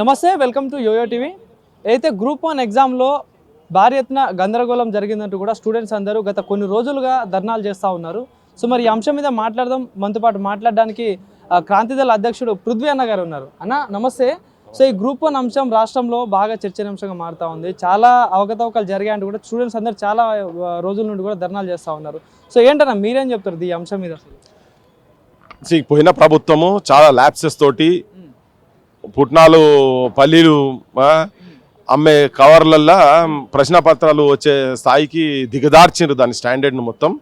నమస్తే, welcome to yo-yo TV. అయితే group 1 ఎగ్జామ్లో భారీ ఎత్తున గందరగోళం జరిగిందంటూ కూడా స్టూడెంట్స్ అందరూ గత కొన్ని రోజులుగా ధర్నాలు చేస్తూ ఉన్నారు. సో మరి ఈ అంశం మీద మాట్లాడదాం. మనతో పాటు మాట్లాడడానికి క్రాంతిదళ అధ్యక్షుడు పృథ్వీ అన్న గారు ఉన్నారు. అన్న నమస్తే. సో ఈ గ్రూప్ 1 అంశం రాష్ట్రంలో బాగా చర్చనీయాంశంగా మారుతూ ఉంది. చాలా అవకతవకలు జరిగాయంటూ కూడా స్టూడెంట్స్ అందరూ చాలా రోజుల నుండి కూడా ధర్నాలు చేస్తూ ఉన్నారు. సో ఏంటన్నా మీరేం చెప్తారు ఈ అంశం మీద? పోయిన ప్రభుత్వము చాలా ల్యాప్సెస్ తోటి పుట్నాలు పల్లీలు అమ్మే కవర్లల్లో ప్రశ్నపత్రాలు వచ్చే స్థాయికి దిగదార్చిండ్రు దాని స్టాండర్డ్ను మొత్తం.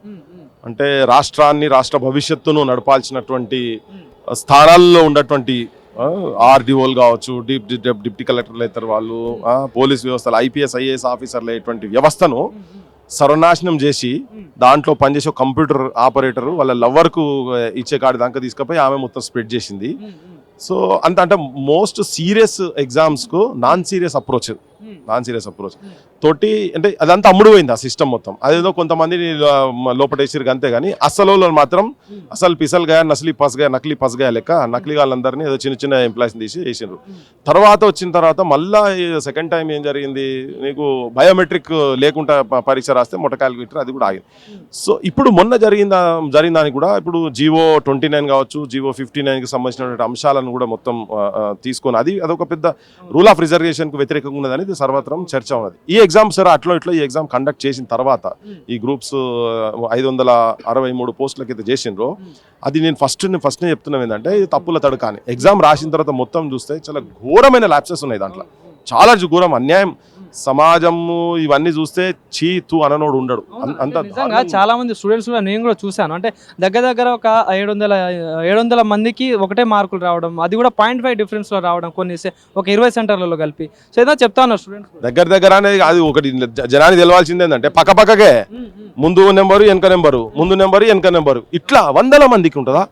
అంటే రాష్ట్రాన్ని, రాష్ట్ర భవిష్యత్తును నడపాల్సినటువంటి స్థానాల్లో ఉన్నటువంటి ఆర్డీఓలు కావచ్చు, డిప్యూటీ కలెక్టర్లు అవుతారు వాళ్ళు, పోలీస్ వ్యవస్థలు, ఐపీఎస్ ఐఏఎస్ ఆఫీసర్లు అయ్యేటువంటి వ్యవస్థను సర్వనాశనం చేసి దాంట్లో పనిచేసే కంప్యూటర్ ఆపరేటర్ వాళ్ళ లవర్కు ఇచ్చే కాడి దాకా తీసుకుపోయి ఆమె మొత్తం స్ప్రెడ్ చేసింది. సో అంటే మోస్ట్ సీరియస్ ఎగ్జామ్స్కు నాన్ సీరియస్ అప్రోచ్ తోటి అంటే అదంతా అమ్ముడు పోయింది ఆ సిస్టమ్ మొత్తం. అదేదో కొంతమంది లోపటేసిరు అంతే కానీ అసలు మాత్రం అసలు పిసలుగా నకిలీ పసగా లెక్క నకిలీ వాళ్ళందరినీ ఏదో చిన్న చిన్న ఎంప్లాయీస్ని తీసి వేసిండ్రు. వచ్చిన తర్వాత మళ్ళీ సెకండ్ టైం ఏం జరిగింది, నీకు బయోమెట్రిక్ లేకుండా పరీక్ష రాస్తే మొట్టకాయలు పెట్టారు, అది కూడా ఆగింది. సో ఇప్పుడు మొన్న జరిగిందని కూడా ఇప్పుడు జీవో 29 కావచ్చు, జీవో 59కి సంబంధించినటువంటి అంశాలను కూడా మొత్తం తీసుకొని అదొక పెద్ద రూల్ ఆఫ్ రిజర్వేషన్కు వ్యతిరేకంగా ఉన్నదని సర్వత్రం చర్చ ఉన్నది. ఈ ఎగ్జామ్ సరే అట్లా ఈ ఎగ్జామ్ కండక్ట్ చేసిన తర్వాత ఈ గ్రూప్స్ 563 పోస్టులకి అయితే చేసిండ్రో అది నేను ఫస్ట్ చెప్తున్నాం ఏంటంటే ఇది తప్పుల తడుక అని. ఎగ్జామ్ రాసిన తర్వాత మొత్తం చూస్తే చాలా ఘోరమైన ల్యాప్సెస్ ఉన్నాయి దాంట్లో, చాలా ఘోరం అన్యాయం. సమాజము ఇవన్నీ చూస్తే చీతు అననోడు ఉండడు. నిజంగా చాలా మంది స్టూడెంట్స్ కూడా నేను కూడా చూశాను. అంటే దగ్గర ఒక 700 మందికి ఒకటే మార్కులు రావడం, అది కూడా 0.5 డిఫరెన్స్ లో రావడం కొన్ని ఒక 20 సెంటర్లలో కలిపి. సో ఏదో చెప్తాను స్టూడెంట్స్ దగ్గర అనేది అది ఒకటి జనానికి తెలవాల్సింది ఏంటంటే పక్కకే ముందు నెంబరు వెనక నెంబరు, ముందు నెంబరు వెనక నెంబరు, ఇట్లా 100 మందికి ఉంటుందా?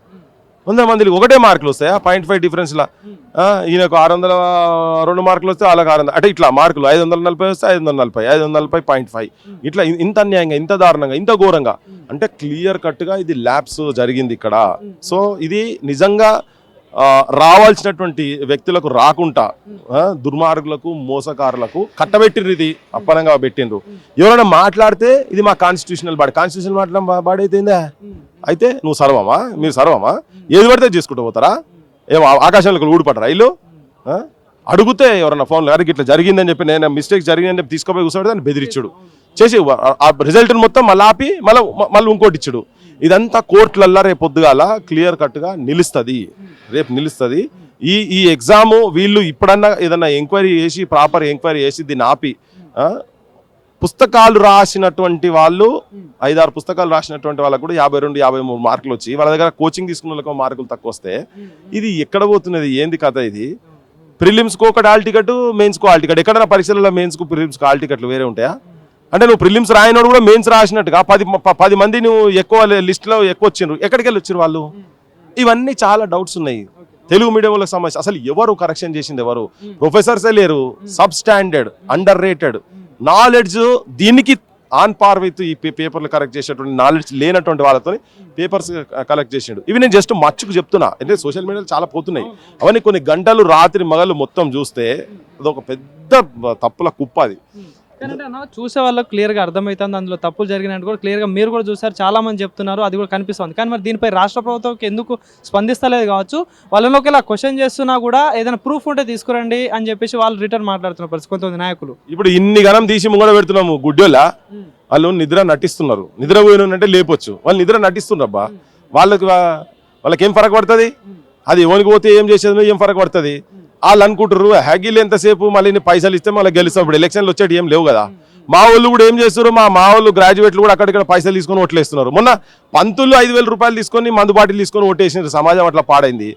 100 మందికి ఒకటే మార్కులు వస్తాయా 0.5 డిఫరెన్స్లా? ఈయనకు 602 మార్కులు వస్తే వాళ్ళకి 600 అంటే ఇట్లా మార్కులు 540 వస్తే 540, 540 0.5 ఇట్లా ఇంత అన్యాయంగా, ఇంత దారుణంగా, ఇంత ఘోరంగా అంటే క్లియర్ కట్గా ఇది ల్యాబ్స్ జరిగింది ఇక్కడ. సో ఇది నిజంగా రావాల్సినటువంటి వ్యక్తులకు రాకుండా దుర్మార్గులకు, మోసకారులకు కట్టబెట్టిండ్రు, ఇది అప్పనంగా పెట్టిండ్రు. ఎవరైనా మాట్లాడితే ఇది మా కాన్స్టిట్యూషనల్ బాడీ అయితేందా? అయితే నువ్వు సర్వమా, మీరు సర్వమా, ఏది పడితే చేసుకుంటూ పోతారా? ఏమో ఆకాశంలో ఊడిపడరా ఇల్లు? అడిగితే ఎవరన్నా ఫోన్లో అడిగి ఇట్లా జరిగిందని చెప్పి, నేను మిస్టేక్ జరిగిందని చెప్పి తీసుకుపోయి కూర్చోబెడితే దాన్ని బెదిరించుడు చేసి ఆ రిజల్ట్ని మొత్తం మళ్ళీ ఆపి మళ్ళీ ఇంకోటి ఇచ్చుడు. ఇదంతా కోర్టులల్లా రేపు పొద్దుగాల క్లియర్ కట్గా నిలుస్తుంది, రేపు నిలుస్తుంది. ఈ ఎగ్జాము వీళ్ళు ఇప్పుడన్నా ఏదన్నా ఎంక్వైరీ చేసి, ప్రాపర్ ఎంక్వైరీ చేసి దీన్ని ఆపి, పుస్తకాలు రాసినటువంటి వాళ్ళు 5-6 పుస్తకాలు రాసినటువంటి వాళ్ళకు కూడా 52-53 మార్కులు వచ్చి వాళ్ళ దగ్గర కోచింగ్ తీసుకున్న వాళ్ళకి మార్కులు తక్కువ వస్తే ఇది ఎక్కడ పోతున్నది? ఏంది కథ ఇది? ప్రిలిమ్స్కి ఒకటి హాల్ టికెట్, మెయిన్స్కి హాల్ టికెట్. ఎక్కడైనా పరీక్షలలో మెయిన్స్కు ప్రిలిమ్స్కి హాల్ టికెట్లు వేరే ఉంటాయా? అంటే నువ్వు ప్రిలిమ్స్ రాయినోడు కూడా మెయిన్స్ రాసినట్టుగా 10 మంది నువ్వు ఎక్కువ లిస్టులో ఎక్కువ వచ్చిండ్రు, ఎక్కడికి వెళ్ళి వచ్చిండ్రు వాళ్ళు? ఇవన్నీ చాలా డౌట్స్ ఉన్నాయి. తెలుగు మీడియంలో సమస్య. అసలు ఎవరు కరెక్షన్ చేసింది? ఎవరు? ప్రొఫెసర్సే లేరు. Sub standard, under rated knowledge, దీనికి ఆన్ పార్ విత్ ఈ పేపర్లు కరెక్ట్ చేసేటువంటి నాలెడ్జ్ లేనటువంటి వాళ్ళతో పేపర్స్ కలెక్ట్ చేసాడు. ఇవి నేను జస్ట్ మచ్చుకు చెప్తున్నా, అంటే సోషల్ మీడియాలో చాలా పోతున్నాయి అవన్నీ. కొన్ని గంటలు రాత్రి మగళ్ళు మొత్తం చూస్తే అదొక పెద్ద తప్పుల కుప్ప అది. చూసే వాళ్ళకి క్లియర్గా అర్థమవుతుంది అందులో తప్పులు జరిగినట్టు కూడా క్లియర్గా మీరు కూడా చూసారు, చాలా మంది చెప్తున్నారు, అది కూడా కనిపిస్తుంది. కానీ మరి దీనిపై రాష్ట్ర ప్రభుత్వం ఎందుకు స్పందిస్తలేదు కావచ్చు? వాళ్ళలోకి ఇలా క్వశ్చన్ చేస్తున్నా కూడా ఏదైనా ప్రూఫ్ ఉంటే తీసుకురండి అని చెప్పేసి వాళ్ళు రిటర్న్ మాట్లాడుతున్న పరిస్థితి కొంతమంది నాయకులు. ఇప్పుడు ఇన్ని గణం తీసి ముంగడ పెడుతున్నాము గుడ్డోళ్ళ, వాళ్ళు నిద్ర నటిస్తున్నారు. నిద్ర పోయినంటే లేపొచ్చు, వాళ్ళు నిద్ర నటిస్తున్నారు అబ్బా. వాళ్ళకి ఏం ఫరక పడుతుంది? అది ఓనికి పోతే ఏం చేసేది, ఏం ఫరక పడుతుంది? వాళ్ళు అనుకుంటారు హ్యాగీలు ఎంతసేపు మళ్ళీ పైసలు ఇస్తే మళ్ళీ గెలుస్తాం. ఇప్పుడు ఎలక్షన్లు వచ్చేటి ఏం లేవు కదా. మా వాళ్ళు కూడా ఏం చేస్తారు, మా వాళ్ళు గ్రాడ్యుయేట్లు కూడా అక్కడిక్కడ పైసలు తీసుకొని ఓట్లేస్తున్నారు. మొన్న పంతులు 5,000 రూపాయలు తీసుకొని మందు బాటిల్ తీసుకొని ఓటేసినారు. సమాజం అట్లా పాడైంది.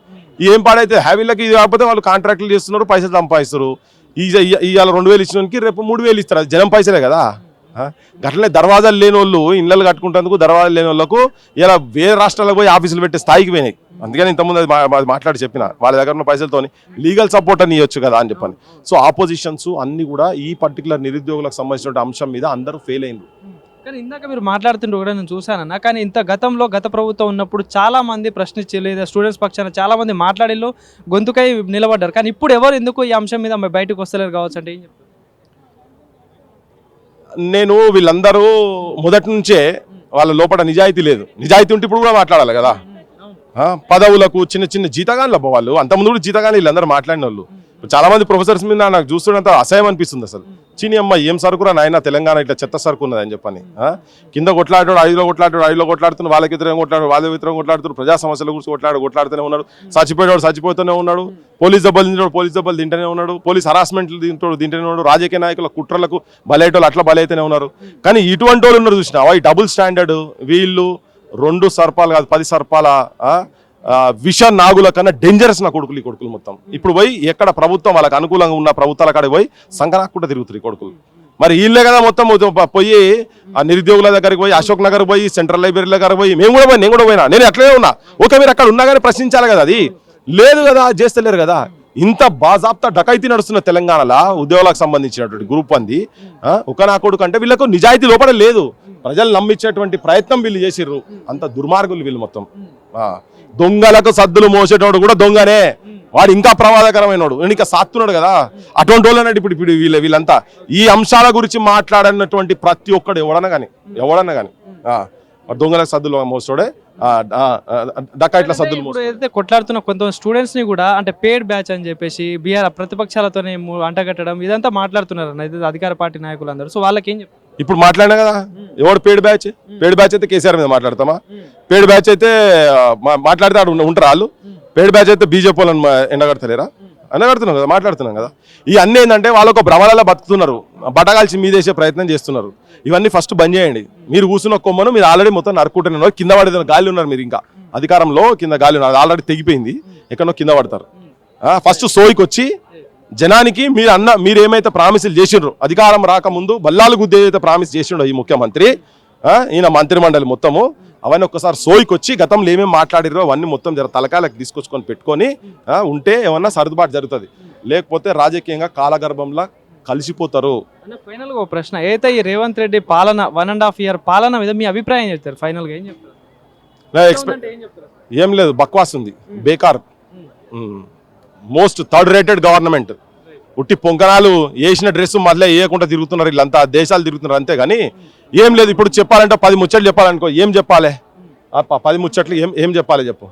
ఏం పాడైతే హ్యావీలకి ఇది కాకపోతే వాళ్ళు కాంట్రాక్ట్లు చేస్తున్నారు, పైసలు సంపాదిస్తారు. ఇవాళ 2,000 ఇచ్చినోనికి రేపు 3,000 ఇస్తారు. అది జనం పైసలే కదా. గట్లనే దర్వాజాలు లేని వాళ్ళు ఇళ్ళలు కట్టుకుంటేందుకు దర్వాజాలు లేని వాళ్ళకు ఇలా వేరే రాష్ట్రాలకు పోయి ఆఫీసులు పెట్టే స్థాయికి పోయినాయి. అందుకని ఇంతకుముందు అది మాట్లాడి చెప్పిన వాళ్ళ దగ్గర ఉన్న పైసలతో లీగల్ సపోర్ట్ అని ఇవ్వచ్చు కదా అని చెప్పని. సో ఆపోజిషన్స్ అన్ని కూడా ఈ పర్టికులర్ నిరుద్యోగులకు సంబంధించిన అంశం మీద అందరూ ఫెయిల్ అయింది. కానీ ఇందాక మీరు మాట్లాడుతుంటే కూడా నేను చూశానన్న, కానీ ఇంత గతంలో గత ప్రభుత్వం ఉన్నప్పుడు చాలా మంది ప్రశ్నించి లేదా స్టూడెంట్స్ పక్షాన చాలా మంది మాట్లాడిల్లో గొంతుకై నిలబడ్డారు. కానీ ఇప్పుడు ఎవరు ఎందుకు ఈ అంశం మీద బయటకు వస్తలేరు కావచ్చు అంటే ఏం చెప్తారు? నేను వీళ్ళందరూ మొదటి నుంచే వాళ్ళ లోపల నిజాయితీ లేదు. నిజాయితీ ఉంటే ఇప్పుడు కూడా మాట్లాడాలి కదా. పదవులకు చిన్న చిన్న జీతగాన్లు అబ్బా వాళ్ళు, అంతకుముందు కూడా జీతగాన్లు వీళ్ళందరూ మాట్లాడిన వాళ్ళు. చాలా మంది ప్రొఫెసర్స్ మీద నాకు చూస్తున్నంత అసహ్యం అనిపిస్తుంది. అసలు చీని అమ్మ ఏం సరుకురా నాయన, తెలంగాణ ఇట్లా చెత్త సరుకు ఉన్నది అని చెప్పని. కింద కొట్లాడాడు, ఐదులో కొట్లాడుతున్నారు, వాళ్ళకి వ్యతిరేకంగా కొట్లాడు, వాళ్ళ వ్యతిరేకంగా కొట్లాడుతున్నారు, ప్రజా సమస్యల గురించి కొట్లాడుతూనే ఉన్నాడు. చచ్చిపోతూనే ఉన్నాడు, పోలీస్ దెబ్బలు తింటూనే ఉన్నాడు, పోలీస్ హరాస్మెంట్ తింటూనే ఉన్నాడు, రాజకీయ నాయకుల కుట్రలకు బలైటోళ్ళు అట్లా బలైతేనే ఉన్నారు. కానీ ఇటువంటి వాళ్ళు ఉన్నారు చూసినా, ఈ డబుల్ స్టాండర్డ్ వీళ్ళు 2 సర్పాలు కాదు 10 సర్పాల విష నాగుల కన్నా డేంజరస్ నా కొడుకులు. ఈ కొడుకులు మొత్తం ఇప్పుడు పోయి ఎక్కడ ప్రభుత్వం వాళ్ళకి అనుకూలంగా ఉన్న ప్రభుత్వాల కాడ పోయి సంకనాకుండా తిరుగుతారు ఈ కొడుకులు. మరి వీళ్ళే కదా మొత్తం పోయి ఆ నిరుద్యోగుల దగ్గరికి పోయి, అశోక్ నగర్ పోయి, సెంట్రల్ లైబ్రరీ దగ్గర పోయి, నేను కూడా పోయినా, నేను అట్లనే ఉన్నా. ఓకే, మీరు అక్కడ ఉన్నా కానీ ప్రశ్నించాలి కదా, అది లేదు కదా, చేస్తలేరు కదా. ఇంత బాజాబ్తా డకైతీ నడుస్తున్న తెలంగాణలో ఉద్యోగాలకు సంబంధించినటువంటి గ్రూప్ అంది ఒక నా కొడుకు అంటే వీళ్ళకు నిజాయితీ లోపల లేదు. ప్రజలు నమ్మించేటువంటి ప్రయత్నం వీళ్ళు చేసిర్రు. అంత దుర్మార్గులు వీళ్ళు మొత్తం. దొంగలకు సద్దులు మోసేటోడు కూడా దొంగనే, వాడు ఇంకా ప్రమాదకరమైనడు, ఇంకా సాత్తున్నాడు కదా. అటువంటి వాళ్ళు అన్నట్టు ఇప్పుడు వీళ్ళంతా ఈ అంశాల గురించి మాట్లాడినటువంటి ప్రతి ఒక్కడు ఎవడన్నా కానీ దొంగలకు సద్దులు మోసోడే, డకాయిట్ల సద్దులు మోసోడే. ఏదైతే కొట్లాడుతున్న కొంత స్టూడెంట్స్ ని కూడా అంటే పేడ్ బ్యాచ్ అని చెప్పేసి బీఆర్ ప్రతిపక్షాలతోనే అంటగట్టడం ఇదంతా మాట్లాడుతున్నారు అన్న అధికార పార్టీ నాయకులందరూ. సో వాళ్ళకి ఏం చెప్తారు? ఇప్పుడు మాట్లాడినా కదా, ఎవడు పేడ్ బ్యాచ్ అయితే కేసీఆర్ మీద మాట్లాడతామా? పేడ్ బ్యాచ్ అయితే మాట్లాడితే ఉంటారు వాళ్ళు. పేడ్ బ్యాచ్ అయితే బీజేపీ వాళ్ళని ఎండగడతలేరా? ఎండగడుతున్నాం కదా, మాట్లాడుతున్నాం కదా. ఇవన్నీ ఏంటంటే వాళ్ళు ఒక భ్రమలలో బతుకుతున్నారు, బట్టగాల్చి మీదేసే ప్రయత్నం చేస్తున్నారు. ఇవన్నీ ఫస్ట్ బంద్ చేయండి. మీరు కూర్చున్న కొమ్మను మీరు ఆల్రెడీ మొత్తం నరుక్కుంటున్నారు, కింద పడే గాలి ఉన్నారు మీరు. ఇంకా అధికారంలో కింద గాలి ఉన్నారు, ఆల్రెడీ తెగిపోయింది, ఎక్కడో కింద పడతారు. ఫస్ట్ సోయికి వచ్చి జనానికి మీరు ఏమైతే ప్రామిసులు చేసిండ్రు, అధికారం రాకముందు బల్లాలు గుద్ది ఏదైతే ప్రామిస్ చేసిండో ఈ ముఖ్యమంత్రి, ఈయన మంత్రిమండలి మొత్తము, అవన్నీ ఒక్కసారి సోయికి వచ్చి గతంలో ఏమేమి మాట్లాడిరో అవన్నీ మొత్తం జర తలకాయలకు తీసుకొచ్చుకొని పెట్టుకొని ఉంటే ఏమన్నా సర్దుబాటు జరుగుతుంది. లేకపోతే రాజకీయంగా కాలగర్భంలా కలిసిపోతారు. ఫైనల్ గా ప్రశ్న, అయితే ఈ రేవంత్ రెడ్డి పాలన 1.5 year పాలన మీద మీ అభిప్రాయం చెప్తారు? ఫైనల్ గా ఏం చెప్తారు? ఏం లేదు, బక్వాస్ ఉంది, బేకార్, మోస్ట్ థర్డ్ రేటెడ్ గవర్నమెంట్. ఉట్టి పొంకనాలు వేసిన డ్రెస్ మొదలే వేయకుండా తిరుగుతున్నారు వీళ్ళంతా, దేశాలు తిరుగుతున్నారు అంతే కానీ ఏం లేదు. ఇప్పుడు చెప్పాలంటే 10 ముచ్చట్లు చెప్పాలనుకో, ఏం చెప్పాలి? 10 ముచ్చట్లు ఏం చెప్పాలి చెప్పు.